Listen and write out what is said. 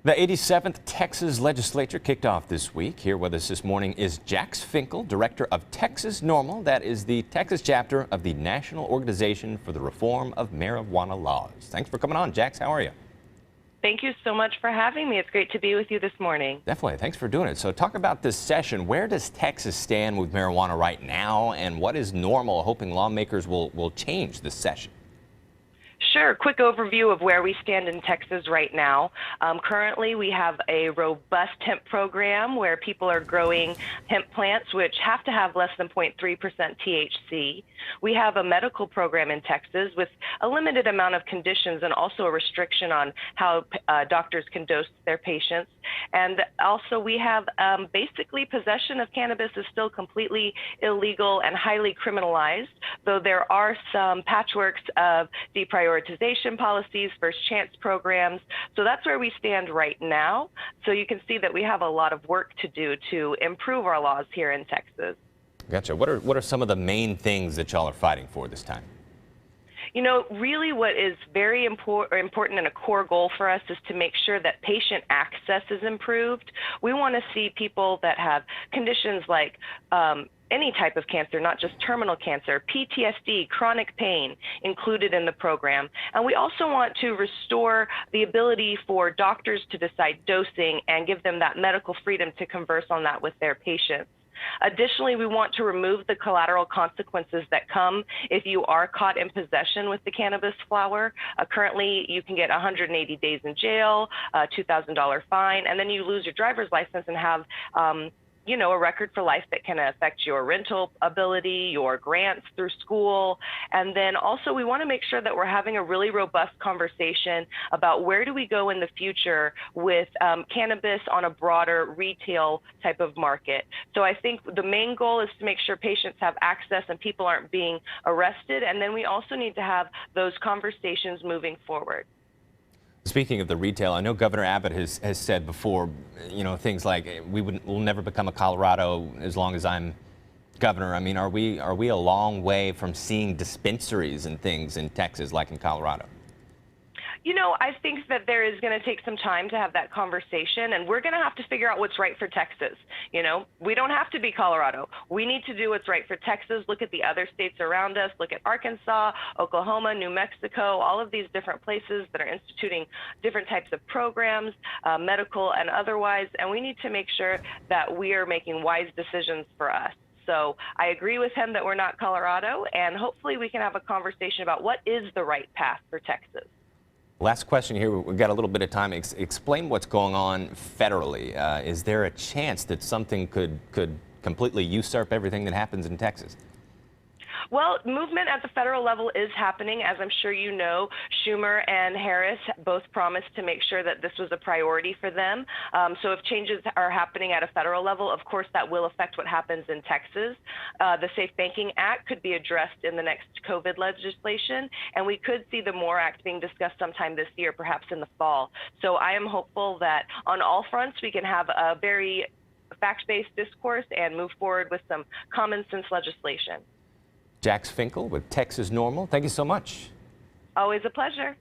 The 87th Texas legislature kicked off this week. Here with us this morning is Jax Finkel, director of Texas Norml. That is the Texas chapter of the National Organization for the Reform of Marijuana Laws. Thanks for coming on, Jax. How are you? Thank you so much for having me. It's great to be with you this morning. Definitely. Thanks for doing it. So talk about this session. Where does Texas stand with marijuana right now, and what is Norml hoping lawmakers will change this session? Sure. Quick overview of where we stand in Texas right now. Currently, we have a robust hemp program where people are growing hemp plants, which have to have less than 0.3% THC. We have a medical program in Texas with a limited amount of conditions and also a restriction on how doctors can dose their patients. And also we have basically possession of cannabis is still completely illegal and highly criminalized, though there are some patchworks of deprioritization policies, first chance programs. So that's where we stand right now. So you can see that we have a lot of work to do to improve our laws here in Texas. Gotcha. What are some of the main things that y'all are fighting for this time? You know, really what is very important and a core goal for us is to make sure that patient access is improved. We want to see people that have conditions like any type of cancer, not just terminal cancer, PTSD, chronic pain included in the program. And we also want to restore the ability for doctors to decide dosing and give them that medical freedom to converse on that with their patients. Additionally, we want to remove the collateral consequences that come if you are caught in possession with the cannabis flower. Currently, you can get 180 days in jail, a $2,000 fine, and then you lose your driver's license and have a record for life that can affect your rental ability, your grants through school. And then also we want to make sure that we're having a really robust conversation about where do we go in the future with cannabis on a broader retail type of market. So I think the main goal is to make sure patients have access and people aren't being arrested. And then we also need to have those conversations moving forward. Speaking of the retail, I know Governor Abbott has said before, things like we'll never become a Colorado as long as I'm governor. I mean, are we a long way from seeing dispensaries and things in Texas like in Colorado? You know, I think that there is going to take some time to have that conversation, and we're going to have to figure out what's right for Texas. You know, we don't have to be Colorado. We need to do what's right for Texas. Look at the other states around us. Look at Arkansas, Oklahoma, New Mexico, all of these different places that are instituting different types of programs, medical and otherwise, and we need to make sure that we are making wise decisions for us. So I agree with him that we're not Colorado, and hopefully we can have a conversation about what is the right path for Texas. Last question here. We've got a little bit of time. Explain what's going on federally. Is there a chance that something could completely usurp everything that happens in Texas? Well, movement at the federal level is happening. As I'm sure you know, Schumer and Harris both promised to make sure that this was a priority for them. So if changes are happening at a federal level, of course, that will affect what happens in Texas. The Safe Banking Act could be addressed in the next COVID legislation, and we could see the MORE Act being discussed sometime this year, perhaps in the fall. So I am hopeful that on all fronts we can have a very fact-based discourse and move forward with some common sense legislation. Jax Finkel with Texas Norml. Thank you so much. Always a pleasure.